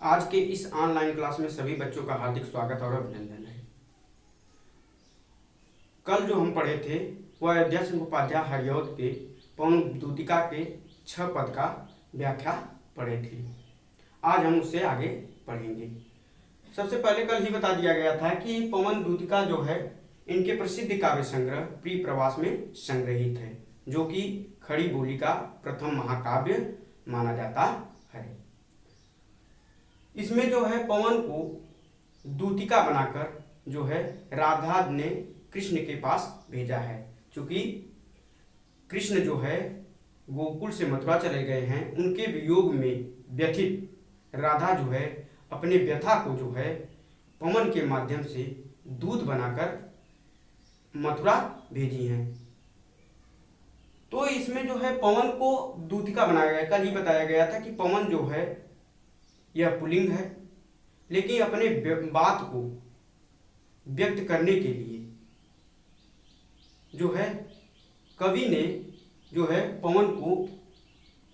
आज के इस ऑनलाइन क्लास में सभी बच्चों का हार्दिक स्वागत और अभिनंदन है। कल जो हम पढ़े थे वह अयोध्या सिंह उपाध्याय हरिऔध के पवन दूतिका के 6 पद का व्याख्या पढ़े थे। आज हम उससे आगे पढ़ेंगे। सबसे पहले कल ही बता दिया गया था कि पवन दूतिका जो है इनके प्रसिद्ध काव्य संग्रह प्रिय प्रवास में संग्रहित है, जो कि खड़ी बोली का प्रथम महाकाव्य माना जाता है। इसमें जो है पवन को दूतिका बनाकर जो है राधा ने कृष्ण के पास भेजा है। चूंकि कृष्ण जो है गोकुल से मथुरा चले गए हैं, उनके वियोग में व्यथित राधा जो है अपने व्यथा को जो है पवन के माध्यम से दूत बनाकर मथुरा भेजी हैं। तो इसमें जो है पवन को दूतिका बनाया गया। कल ही बताया गया था कि पवन जो है यह पुल्लिंग है, लेकिन अपने बात को व्यक्त करने के लिए जो है कवि ने जो है पवन को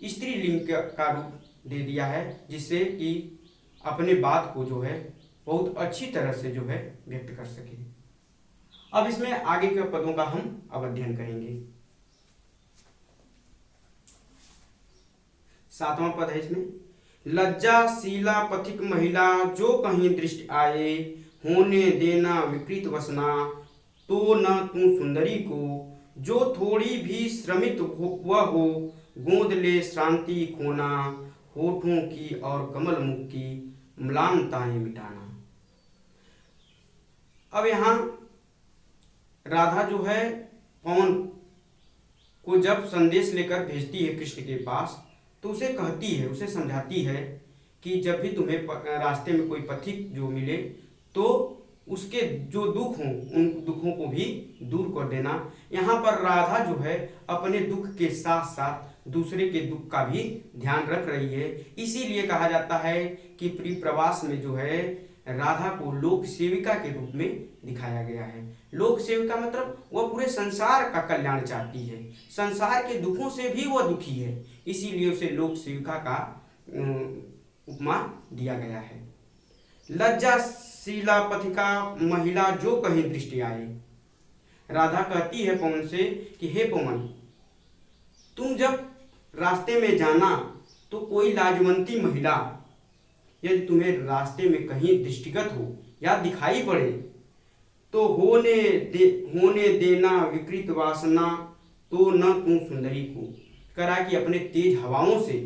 स्त्रीलिंग का रूप दे दिया है, जिससे कि अपने बात को जो है बहुत अच्छी तरह से जो है व्यक्त कर सके। अब इसमें आगे के पदों का हम अब अध्ययन करेंगे। 7वां पद है इसमें, लज्जाशीला पथिक महिला जो कहीं दृष्टि आए, होने देना विपरीत वसना तो न तू सुंदरी को, जो थोड़ी भी श्रमित वह हो गोद ले श्रांति खोना, होठों की और कमल मुख की म्लानताएं मिटाना। अब यहाँ राधा जो है पवन को जब संदेश लेकर भेजती है कृष्ण के पास, तो उसे कहती है, उसे समझाती है कि जब भी तुम्हें रास्ते में कोई पथिक जो मिले तो उसके जो दुख हों उन दुखों को भी दूर कर देना। यहाँ पर राधा जो है अपने दुख के साथ साथ दूसरे के दुख का भी ध्यान रख रही है। इसीलिए कहा जाता है कि प्रिय प्रवास में जो है राधा को लोक सेविका के रूप में दिखाया गया है। लोक सेविका मतलब वह पूरे संसार का कल्याण चाहती है, संसार के दुखों से भी वह दुखी है, इसीलिए उसे लोक सेविका का उपमा दिया गया है। लज्जाशीला पथिका महिला जो कहीं दृष्टि आए। राधा कहती है पवन से कि हे पवन, तुम जब रास्ते में जाना तो कोई लाजवंती महिला यदि तुम्हें रास्ते में कहीं दृष्टिगत हो या दिखाई पड़े तो होने देना विकृत वासना तो न तुम सुंदरी को। करा कि अपने तेज हवाओं से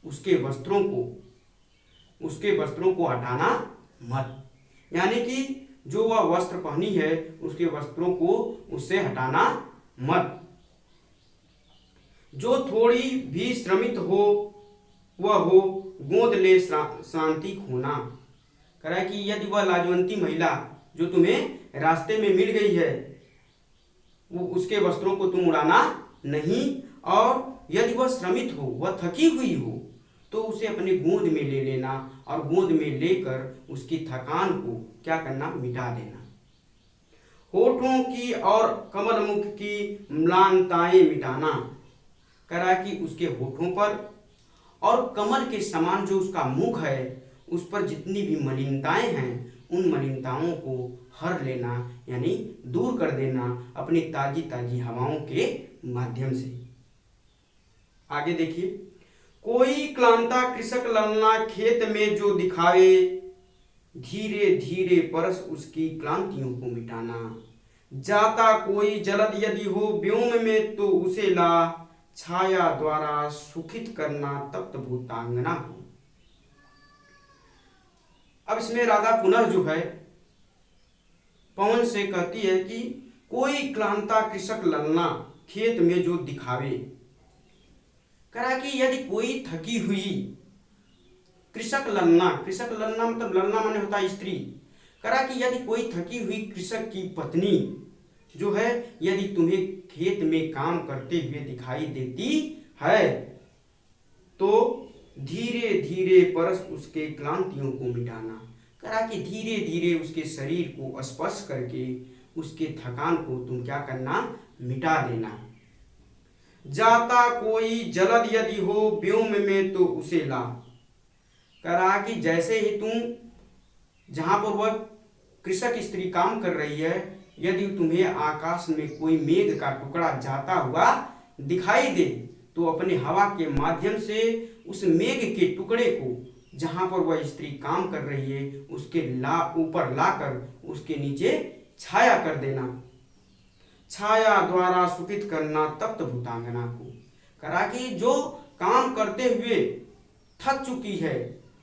उसके वस्त्रों को हटाना मत, यानी कि जो वह वस्त्र पहनी है उसके वस्त्रों को उससे हटाना मत। जो थोड़ी भी श्रमित हो वह हो गोद ले शांति खोना। करा कि यदि वह लाजवंती महिला जो तुम्हें रास्ते में मिल गई है वो उसके वस्त्रों को तुम उड़ाना नहीं, और यदि वह श्रमित हो, वह थकी हुई हो, तो उसे अपने गोद में ले लेना और गोद में लेकर उसकी थकान को क्या करना, मिटा देना। होठों की और कमल मुख की म्लानताएं मिटाना। करा कि उसके होठों पर और कमल के समान जो उसका मुख है उस पर जितनी भी मलिनताएं हैं उन मलिनताओं को हर लेना, यानी दूर कर देना अपनी ताजी ताजी हवाओं के माध्यम से। आगे देखिए, कोई क्लांता कृषक ललना खेत में जो दिखावे, धीरे धीरे परस उसकी क्लांतियों को मिटाना। जाता कोई जलद यदि हो व्योम में तो उसे ला, छाया द्वारा सुखित करना तप्त भूतांगना को। अब इसमें राधा पुनः जो है पवन से कहती है कि कोई क्लांता कृषक ललना खेत में जो दिखावे। करा कि यदि कोई थकी हुई कृषक ललना मतलब ललना माने होता है स्त्री। करा कि यदि कोई थकी हुई कृषक की पत्नी जो है यदि तुम्हें खेत में काम करते हुए दिखाई देती है तो धीरे धीरे परस उसके क्लांतियों को मिटाना। करा कि धीरे धीरे उसके शरीर को स्पर्श करके उसके थकान को तुम क्या करना, मिटा देना। जाता कोई जलद यदि हो व्योम में तो उसे ला। कह रहा कि जैसे ही तुम जहां पर वह कृषक स्त्री काम कर रही है, यदि तुम्हें आकाश में कोई मेघ का टुकड़ा जाता हुआ दिखाई दे तो अपने हवा के माध्यम से उस मेघ के टुकड़े को जहां पर वह स्त्री काम कर रही है उसके ऊपर लाकर उसके नीचे छाया कर देना। छाया द्वारा सुखित करना तप्त भूतांगना को। करा कि जो काम करते हुए थक चुकी है,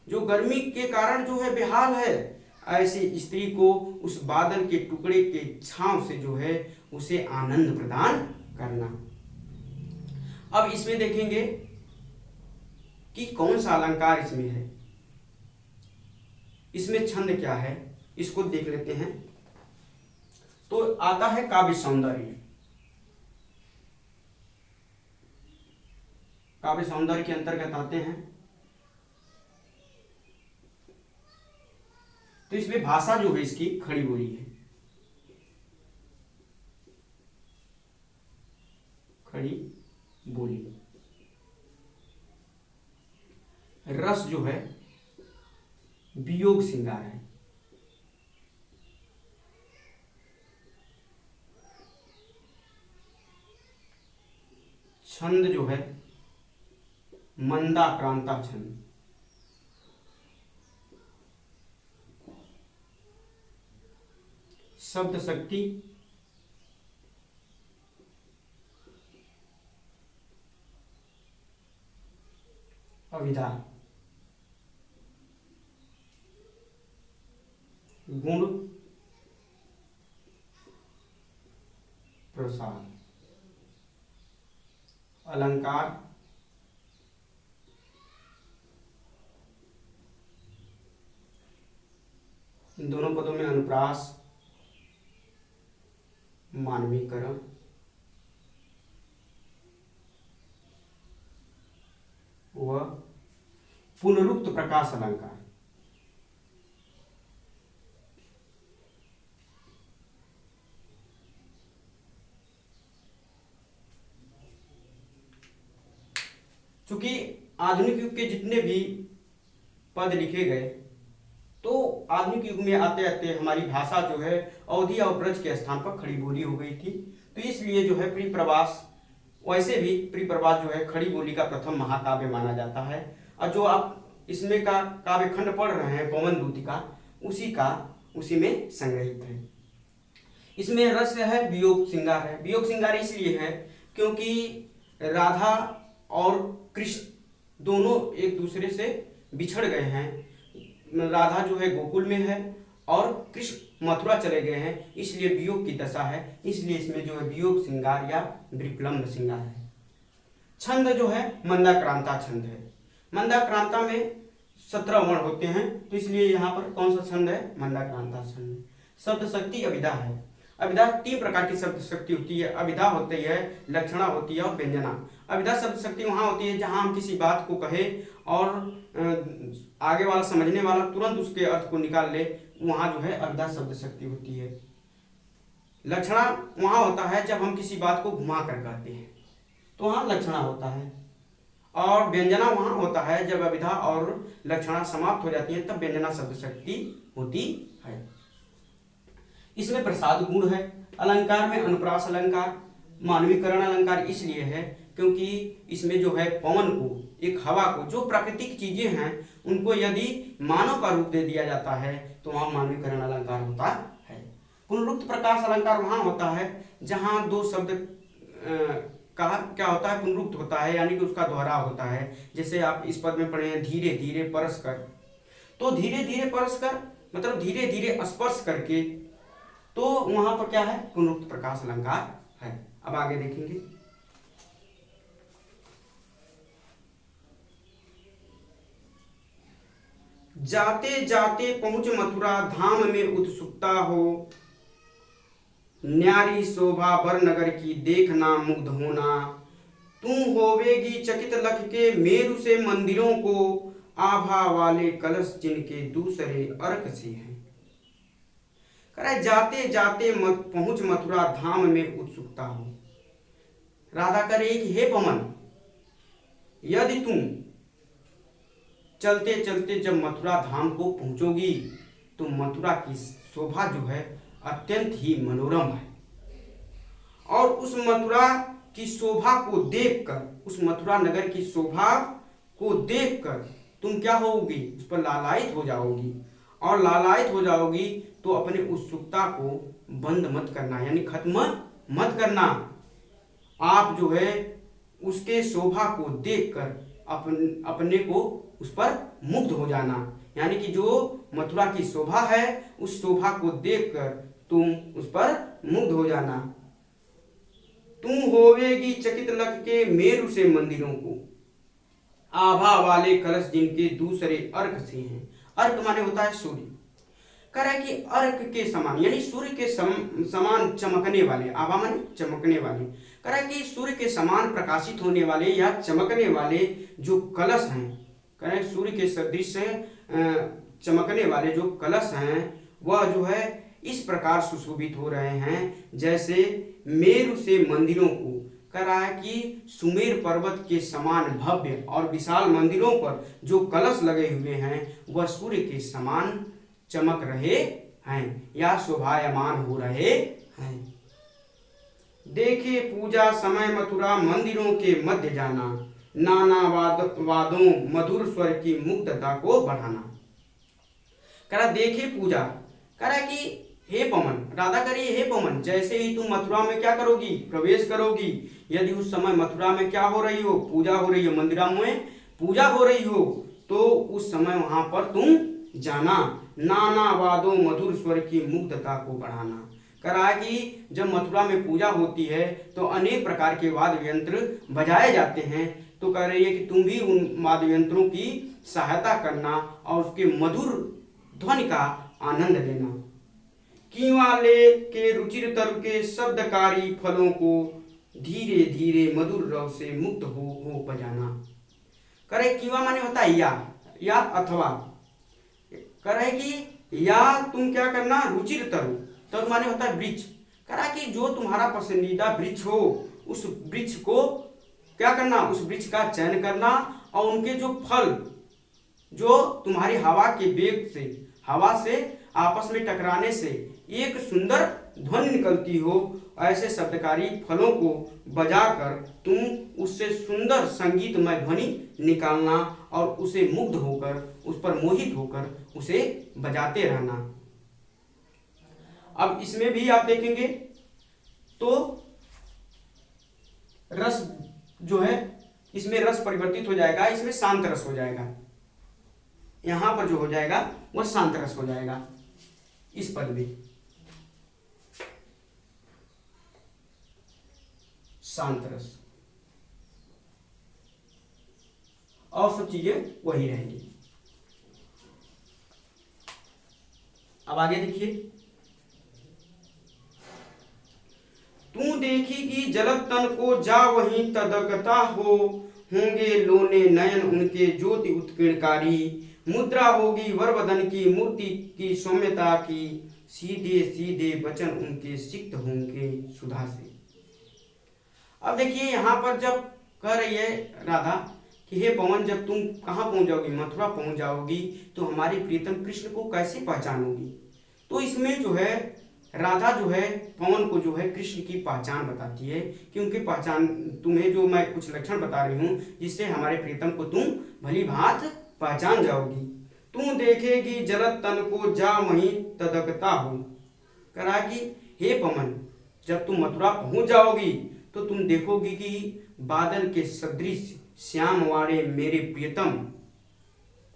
जो गर्मी के कारण जो है बेहाल है, ऐसी स्त्री को उस बादल के टुकड़े के छांव से जो है उसे आनंद प्रदान करना। अब इसमें देखेंगे कि कौन सा अलंकार इसमें है, इसमें छंद क्या है, इसको देख लेते हैं। तो आता है काव्य सौंदर्य। काव्य सौंदर्य के अंतर्गत आते हैं तो इसमें भाषा जो है इसकी खड़ी बोली है। खड़ी बोली। रस जो है वियोग श्रृंगार है। छंद जो है मंदाक्रांता छंद। शब्द शक्ति अविधा। गुण प्रसाद। अलंकार इन दोनों पदों में अनुप्रास, मानवीकरण, व पुनरुक्त प्रकाश अलंकार। चूंकि आधुनिक युग के जितने भी पद लिखे गए तो आधुनिक युग में आते आते हमारी भाषा जो है अवधि और ब्रज के स्थान पर खड़ी बोली हो गई थी। तो इसलिए जो है प्रियप्रवास, वैसे भी प्रियप्रवास जो है खड़ी बोली का प्रथम महाकाव्य माना जाता है। और जो आप इसमें का काव्य खंड पढ़ रहे हैं पवन दूतिका, उसी में संग्रहित है। इसमें रस है, वियोग श्रृंगार है। वियोग श्रृंगार इसलिए है क्योंकि राधा और कृष्ण दोनों एक दूसरे से बिछड़ गए हैं। राधा जो है गोकुल में है और कृष्ण मथुरा चले गए हैं, इसलिए वियोग की दशा है। इसलिए इसमें जो है वियोग श्रृंगार या विप्लम्ब श्रृंगार है। छंद जो है मंदाक्रांता छंद है। मंदाक्रांता में 17 वर्ण होते हैं, तो इसलिए यहाँ पर कौन सा छंद है, मंदाक्रांता छंद। शब्द शक्ति अभिधा है। अभिधा 3 प्रकार की शब्द शक्ति होती है। अभिधा होती है, लक्षणा होती है और व्यंजना। अभिधा शब्द शक्ति वहाँ होती है जहाँ हम किसी बात को कहे और आगे वाला समझने वाला तुरंत उसके अर्थ को निकाल ले, वहाँ जो है अभिधा शब्द शक्ति होती है। लक्षणा वहाँ होता है जब हम किसी बात को घुमा कर कहते हैं, तो वहाँ लक्षणा होता है। और व्यंजना वहाँ होता है जब अभिधा और लक्षणा समाप्त हो जाती है, तब व्यंजना शब्द शक्ति होती है। इसमें प्रसाद गुण है। अलंकार में अनुप्रास अलंकार, मानवीकरण अलंकार इसलिए है क्योंकि इसमें जो है पवन को, एक हवा को, जो प्राकृतिक चीजें हैं उनको यदि मानव का रूप दे दिया जाता है तो वहाँ मानवीकरण अलंकार होता है। पुनरुक्त प्रकाश अलंकार वहाँ होता है जहाँ 2 शब्द का क्या होता है, पुनरुक्त होता है, यानी कि उसका दोहराव होता है। जैसे आप इस पद में पढ़े हैं धीरे धीरे परस कर, तो धीरे धीरे परस कर मतलब धीरे धीरे स्पर्श करके, तो वहां पर क्या है, पुनरुक्त प्रकाश अलंकार है। अब आगे देखेंगे। जाते जाते पहुंच मथुरा धाम में उत्सुकता हो, न्यारी शोभा बर नगर की देखना मुग्ध होना, तू होवेगी चकित लख के मेरु से मंदिरों को, आभा वाले कलश जिनके दूसरे अर्क से हैं। करे जाते जाते पहुंच मथुरा धाम में उत्सुकता हो। राधा करे कि हे पवन, यदि तुम चलते चलते जब मथुरा धाम को पहुंचोगी तो मथुरा की शोभा जो है अत्यंत ही मनोरम है। और उस मथुरा की शोभा को देखकर, उस मथुरा नगर की शोभा को देखकर तुम क्या होगी, उस पर लालायित हो जाओगी। और लालायित हो जाओगी तो अपनी उत्सुकता को बंद मत करना, यानी खत्म मत करना। आप जो है उसके शोभा को देखकर अपने को उस पर मुग्ध हो जाना, यानी कि जो मथुरा की शोभा है उस शोभा को देखकर तुम उस पर मुग्ध हो जाना। तुम होवेगी चकित लख के मेरु से मंदिरों को, आभा वाले कलश जिनके दूसरे अर्क से हैं। अर्क माने होता है सूर्य। कह रहा है कि अर्क के समान, यानी सूर्य के समान चमकने वाले, आभा माने चमकने वाले। कह रहा है कि सूर्य के समान प्रकाशित होने वाले या चमकने वाले जो कलश हैं, कह रहे हैं सूर्य के सदृश चमकने वाले जो कलश हैं वह जो है इस प्रकार सुशोभित हो रहे हैं जैसे मेरु से मंदिरों को। कह रहा है कि सुमेर पर्वत के समान भव्य और विशाल मंदिरों पर जो कलश लगे हुए हैं वह सूर्य के समान चमक रहे हैं या शोभायमान हो रहे हैं। देखे पूजा समय मथुरा मंदिरों के मध्य जाना, नाना वादों मधुर स्वर की मुग्धता को बढ़ाना। कह रहा देखे पूजा, कह रहा कि हे पवन, राधा करिए हे पवन, जैसे ही तुम मथुरा में क्या करोगी, प्रवेश करोगी, यदि उस समय मथुरा में क्या हो रही हो, पूजा हो रही हो, मंदिरों में पूजा हो रही हो, तो उस समय वहां पर तुम जाना। नाना वादों मधुर स्वर की मुग्धता को बढ़ाना। कह रहा है कि जब मथुरा में पूजा होती है तो अनेक प्रकार के वाद्य यंत्र बजाए जाते हैं, तो कह रही है कि तुम भी उन वाद्य यंत्रों की सहायता करना और उसके मधुर ध्वनि का आनंद लेना। कीवा ले के रुचिर तरु के शब्दकारी फलों को धीरे धीरे मधुर रव से मुक्त हो बजाना। करे कीवा माने होता है या अथवा। कह रहा है कि या तुम क्या करना, रुचिर तरु, तरु माने होता है वृक्ष। कह रहा है कि जो तुम्हारा पसंदीदा वृक्ष हो उस वृक्ष को क्या करना, उस वृक्ष का चयन करना और उनके जो फल जो तुम्हारी हवा के वेग से, हवा से आपस में टकराने से एक सुंदर ध्वनि निकलती हो, ऐसे शब्दकारी फलों को बजाकर तुम उससे सुंदर संगीतमय ध्वनि निकालना और उसे मुग्ध होकर, उस पर मोहित होकर उसे बजाते रहना। अब इसमें भी आप देखेंगे तो रस जो है इसमें रस परिवर्तित हो जाएगा, इसमें शांत रस हो जाएगा। यहां पर जो हो जाएगा वह शांत रस हो जाएगा इस पद में, शांत रस, और सब चीजें वही रहेंगी। अब आगे देखिए, तू देखेगी जलत तन को जा वहीं तदकता हो, होंगे लोने नयन उनके ज्योति उत्कीर्णकारी, मुद्रा होगी वरवदन की मूर्ति की सौम्यता की, सीधे सीधे वचन उनके सिक्त होंगे सुधा से। अब देखिए यहाँ पर जब कह रही है राधा कि हे पवन, जब तुम कहाँ पहुंच जाओगी, मथुरा पहुंच जाओगी, तो हमारे प्रीतम कृष्ण को कैसे पहचानोगी। तो इसमें जो है राधा जो है पवन को जो है कृष्ण की पहचान बताती है, क्योंकि पहचान तुम्हें जो मैं कुछ लक्षण बता रही हूँ जिससे हमारे प्रीतम को तुम भली भांत पहचान जाओगी। तू देखेगी जलत तन को जा वहीं तदकता हो। करा कि हे पवन, जब तुम मथुरा पहुंच जाओगी तो तुम देखोगी कि बादल के सदृश श्याम वाले मेरे प्रियतम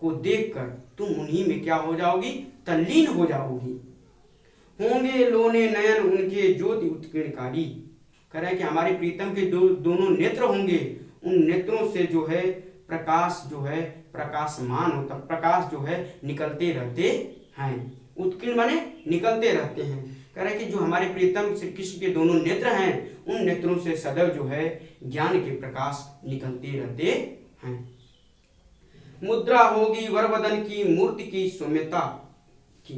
को देखकर तुम उन्हीं में क्या हो जाओगी, तल्लीन हो जाओगी। होंगे लोने नयन उनके ज्योति उत्कीर्णकारी। कह रहा है कि हमारे प्रीतम के दोनों नेत्र होंगे, उन नेत्रों से जो है प्रकाश जो है प्रकाशमान होता, प्रकाश जो है निकलते रहते हैं। उत्कीर्ण माने निकलते रहते हैं। कह रहे कि जो हमारे प्रीतम श्री कृष्ण के दोनों नेत्र हैं उन नेत्रों से सदैव जो है ज्ञान के प्रकाश निकलते रहते हैं। मुद्रा होगी वरवदन की मूर्ति की सौम्यता की।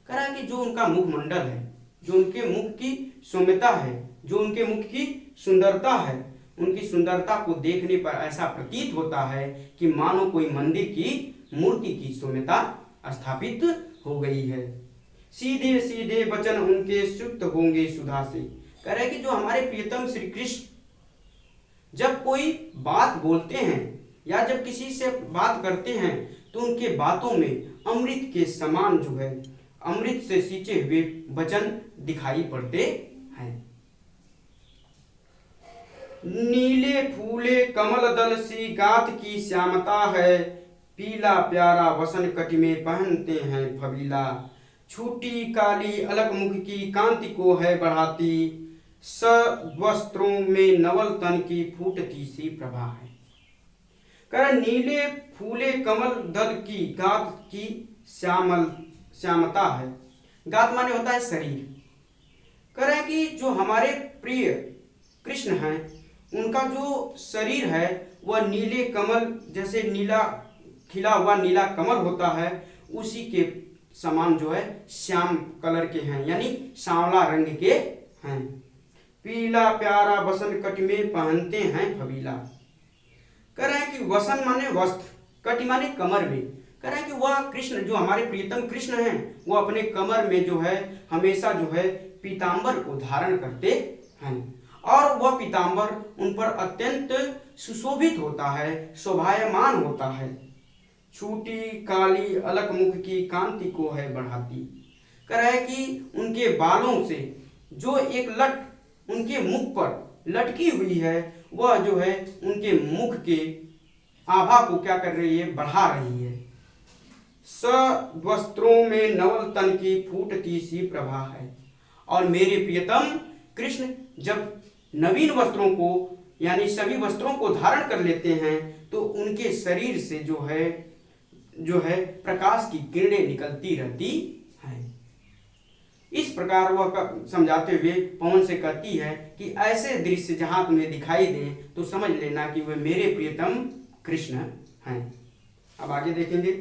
कह रहा है कि जो उनका मुखमंडल है, जो उनके मुख की सौम्यता है, जो उनके मुख की सुंदरता है, उनकी सुंदरता को देखने पर ऐसा प्रतीत होता है कि मानो कोई मंदिर की मूर्ति की सौम्यता स्थापित हो गई है। सीधे सीधे वचन उनके शुद्ध होंगे सुधा से। कह रहे कि जो हमारे प्रियतम श्री कृष्ण जब कोई बात बोलते हैं या जब किसी से बात करते हैं तो उनके बातों में अमृत के समान जो है, अमृत से सींचे हुए वचन दिखाई पड़ते हैं। नीले फूले कमल दल सी गात की श्यामता है, पीला प्यारा वसन कटि में पहनते हैं फबीला। छूटी काली अलग मुख की कांति को है बढ़ाती, स वस्त्रों में नवल तन की फूटती सी प्रभा है। कर नीले फूले कमल दल की गात की श्यामता है। गात माने होता है शरीर। कह रहे हैं कि जो हमारे प्रिय कृष्ण हैं उनका जो शरीर है वह नीले कमल, जैसे नीला खिला हुआ नीला कमल होता है उसी के समान जो है श्याम कलर के हैं, यानी सांवला रंग के हैं। पीला प्यारा वसन कटि में पहनते हैं फबीला। कह रहे हैं कि वसन माने वस्त्र, कटि माने कमर में। कह रहे हैं कि वह कृष्ण जो हमारे प्रियतम कृष्ण हैं वो अपने कमर में जो है हमेशा जो है पीतांबर को धारण करते हैं और वह पीतांबर उन पर अत्यंत सुशोभित होता है, शोभायमान होता है। छूटी काली अलग मुख की कांति को है बढ़ाती। कह रहा है कि उनके बालों से जो एक लट उनके मुख पर लटकी हुई है वह जो है उनके मुख के आभा को क्या कर रही है, बढ़ा रही है। स वस्त्रों में नवल तन की फूटती सी प्रभा है। और मेरे प्रियतम कृष्ण जब नवीन वस्त्रों को यानी सभी वस्त्रों को धारण कर लेते हैं तो उनके शरीर से जो है प्रकाश की किरणें निकलती रहती हैं। इस प्रकार वह समझाते हुए पवन से कहती है कि ऐसे दृश्य जहां तुम्हें दिखाई दें तो समझ लेना कि वे मेरे प्रियतम कृष्ण हैं। अब आगे देखेंगे।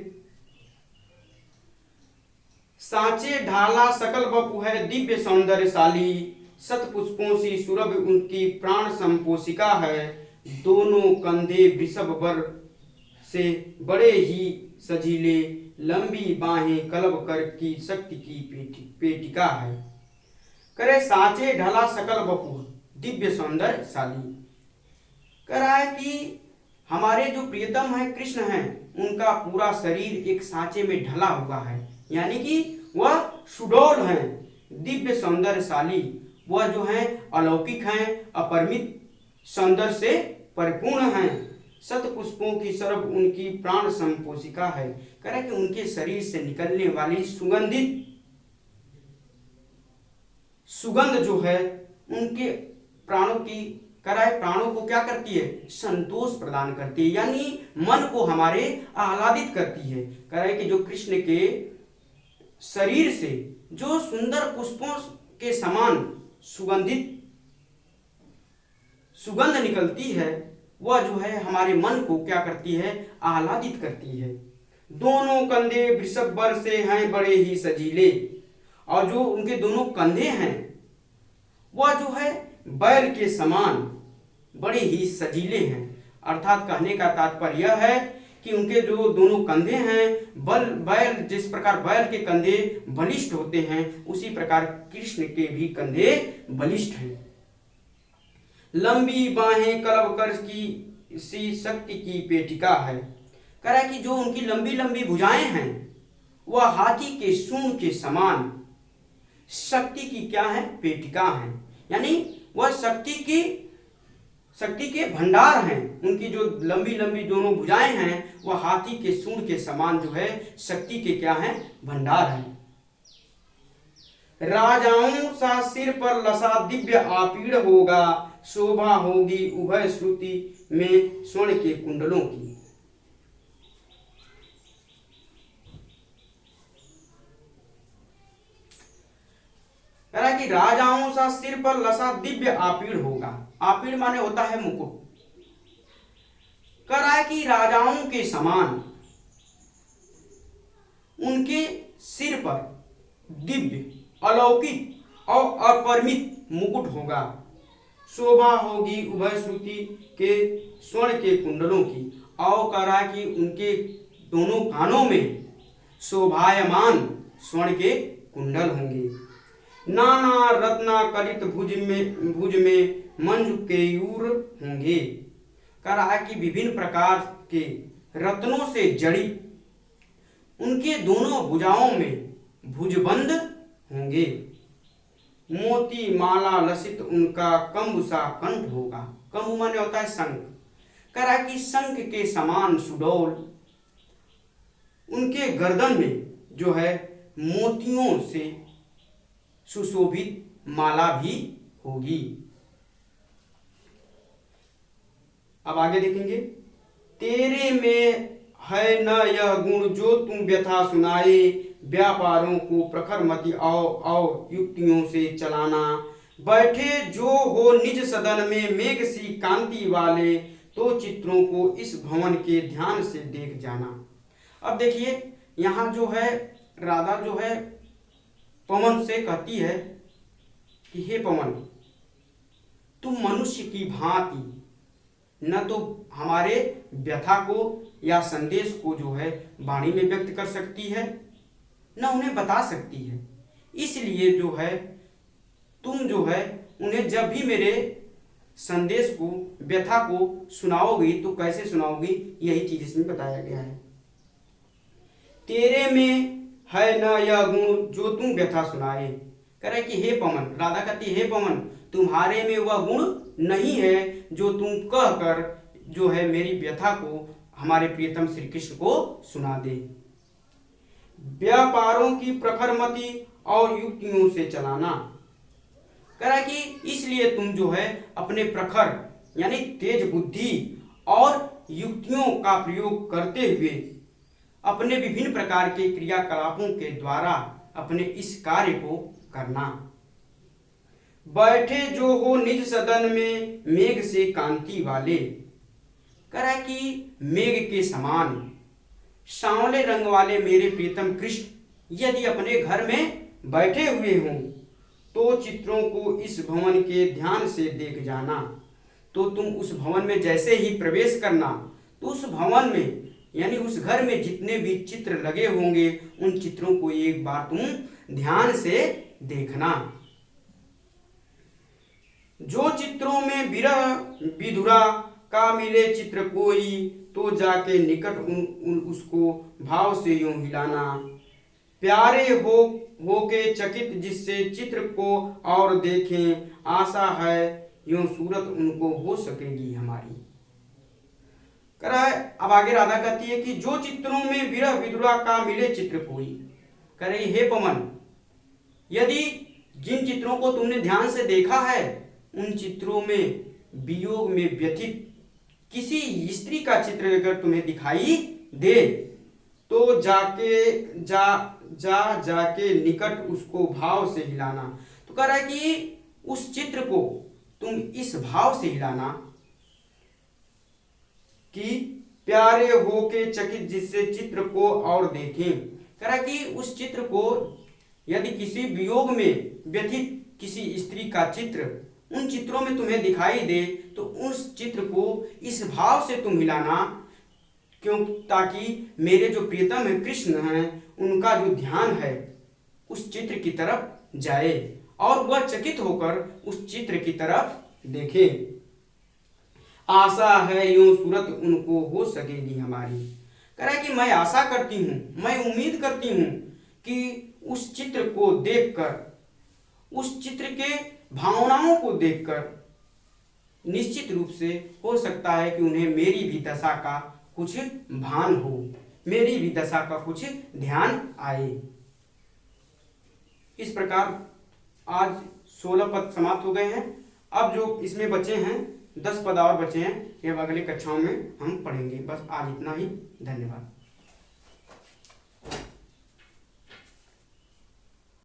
सांचे ढाला सकल बपु है दिव्य सौंदर्यशाली, सत पुष्पों सी सुरभि उनकी प्राण संपोषिका है। दोनों कंधे वृषभ बर से बड़े ही सजीले, लंबी बाहें कलब कर की शक्ति की पेटिका है। करे सांचे ढला सकल बपु दिव्य सौंदर्यशाली। कह रहा है कि हमारे जो प्रियतम है कृष्ण हैं उनका पूरा शरीर एक सांचे में ढला हुआ है, यानी कि वह सुडौल हैं, दिव्य सौंदर्यशाली। वह जो है अलौकिक हैं, अपरिमित सौंदर्य से परिपूर्ण हैं। सत पुष्पों की सरब उनकी प्राण संपोषिका है। कह रहा है कि उनके शरीर से निकलने वाली सुगंध जो है उनके प्राणों की प्राणों को क्या करती है, संतोष प्रदान करती है, यानी मन को हमारे आह्लादित करती है। कह रहा है कि जो कृष्ण के शरीर से जो सुंदर पुष्पों के समान सुगंध निकलती है वह जो है हमारे मन को क्या करती है, आह्लादित करती है। दोनों कंधे वृषभ बर से हैं बड़े ही सजीले। और जो उनके दोनों कंधे हैं वह जो है बैल के समान बड़े ही सजीले हैं। अर्थात कहने का तात्पर्य यह है कि उनके जो दोनों कंधे हैं बैल जिस प्रकार बैल के कंधे बलिष्ठ होते हैं उसी प्रकार कृष्ण के भी कंधे बलिष्ठ हैं। लंबी बाहें कलब कर की सी शक्ति की पेटिका है। कह रहा है कि जो उनकी लंबी लंबी भुजाएं हैं वह हाथी के सूंड के समान शक्ति की क्या है, पेटिका है, यानी वह शक्ति के भंडार हैं। उनकी जो लंबी लंबी दोनों भुजाएं हैं वह हाथी के सूंड के समान जो है शक्ति के क्या है, भंडार हैं। राजाओं सा सिर पर लसा दिव्य आपीड़ होगा, शोभा होगी उभय श्रुति में स्वर्ण के कुंडलों की। कह रहा है कि राजाओं सा सिर पर लसा दिव्य आपीड़ होगा। आपीड़ माने होता है मुकुट। कह रहा है कि राजाओं के समान उनके सिर पर दिव्य अलौकिक और अपरिमित मुकुट होगा। शोभा होगी उभय श्रुति के स्वर्ण के कुंडलों की। और कह रहा है कि उनके दोनों कानों में शोभायमान स्वर्ण के कुंडल होंगे। नाना रत्ना कलित भुज में मंजू केयूर होंगे। कह रहा है कि विभिन्न प्रकार के रत्नों से जड़ित उनके दोनों भुजाओं में भुजबंद होंगे। मोती माला लसित उनका कंबुसा कंठ होगा। कंबु माने होता है शंख। कह रहा है कि शंख के समान सुडौल उनके गर्दन में जो है मोतियों से सुशोभित माला भी होगी। अब आगे देखेंगे, तेरे में है न यह गुण जो तुम व्यथा सुनाए, व्यापारों को प्रखर मति और युक्तियों से चलाना। बैठे जो हो निज सदन में मेघ सी कांति वाले, तो चित्रों को इस भवन के ध्यान से देख जाना। अब देखिए यहाँ जो है राधा जो है पवन से कहती है कि हे पवन, तुम मनुष्य की भांति न तो हमारे व्यथा को या संदेश को जो है वाणी में व्यक्त कर सकती है, न उन्हें बता सकती है। इसलिए जो है तुम जो है उन्हें जब भी मेरे संदेश को व्यथा को सुनाओगी तो कैसे सुनाओगी, यही चीज इसमें बताया गया है। तेरे में है न यह गुण जो तुम व्यथा सुनाए। कह रहे कि हे पवन, राधा कहती हे पवन, तुम्हारे में वह गुण नहीं है जो तुम कहकर जो है मेरी व्यथा को हमारे प्रियतम श्री कृष्ण को सुना दे। व्यापारों की प्रखर मति और युक्तियों से चलाना। कह रहा है कि इसलिए तुम जो है अपने प्रखर यानी तेज बुद्धि और युक्तियों का प्रयोग करते हुए अपने विभिन्न प्रकार के क्रियाकलापों के द्वारा अपने इस कार्य को करना। बैठे जो हो निज सदन में मेघ से कांति वाले। कह रहा है कि मेघ के समान सांवले रंग वाले मेरे प्रीतम कृष्ण यदि अपने घर में बैठे हुए हों तो चित्रों को इस भवन के ध्यान से देख जाना। तो तुम उस भवन में जैसे ही प्रवेश करना तो उस भवन में यानी उस घर में जितने भी चित्र लगे होंगे उन चित्रों को एक बार तुम ध्यान से देखना। जो चित्रों में विरह विधुरा का मिले चित्र कोई, तो जाके निकट उसको भाव से यूं हिलाना। प्यारे हो के चकित जिससे चित्र को और देखें, आशा है यूं सूरत उनको हो सकेगी हमारी। कह रहा है अब आगे राधा कहती है कि जो चित्रों में विरह विधुरा का मिले चित्र कोई। कह रही हे पवन, यदि जिन चित्रों को तुमने ध्यान से देखा है उन चित्रों में वियोग में व्यथित किसी स्त्री का चित्र अगर तुम्हें दिखाई दे तो जाके निकट उसको भाव से हिलाना। तो कह रहा है कि उस चित्र को तुम इस भाव से हिलाना कि प्यारे हो के चकित जिससे चित्र को और देखें। कह रहा है कि उस चित्र को यदि किसी वियोग में व्यथित किसी स्त्री का चित्र उन चित्रों में तुम्हें दिखाई दे तो उस चित्र को इस भाव से तुम हिलाना, क्यों, ताकि मेरे जो प्रियतम है कृष्ण हैं उनका जो ध्यान है उस चित्र की तरफ जाए और वह चकित होकर उस चित्र की तरफ देखे। आशा है यूं सूरत उनको हो सकेगी हमारी। कह रहा है कि मैं आशा करती हूँ, मैं उम्मीद करती हूँ कि उस चित्र को देखकर, उस चित्र के भावनाओं को देखकर निश्चित रूप से हो सकता है कि उन्हें मेरी भी दशा का कुछ भान हो, मेरी भी दशा का कुछ ध्यान आए। इस प्रकार आज 16 पद समाप्त हो गए हैं। अब जो इसमें बचे हैं 10 पद और बचे हैं, ये अगले कक्षाओं में हम पढ़ेंगे। बस आज इतना ही। धन्यवाद।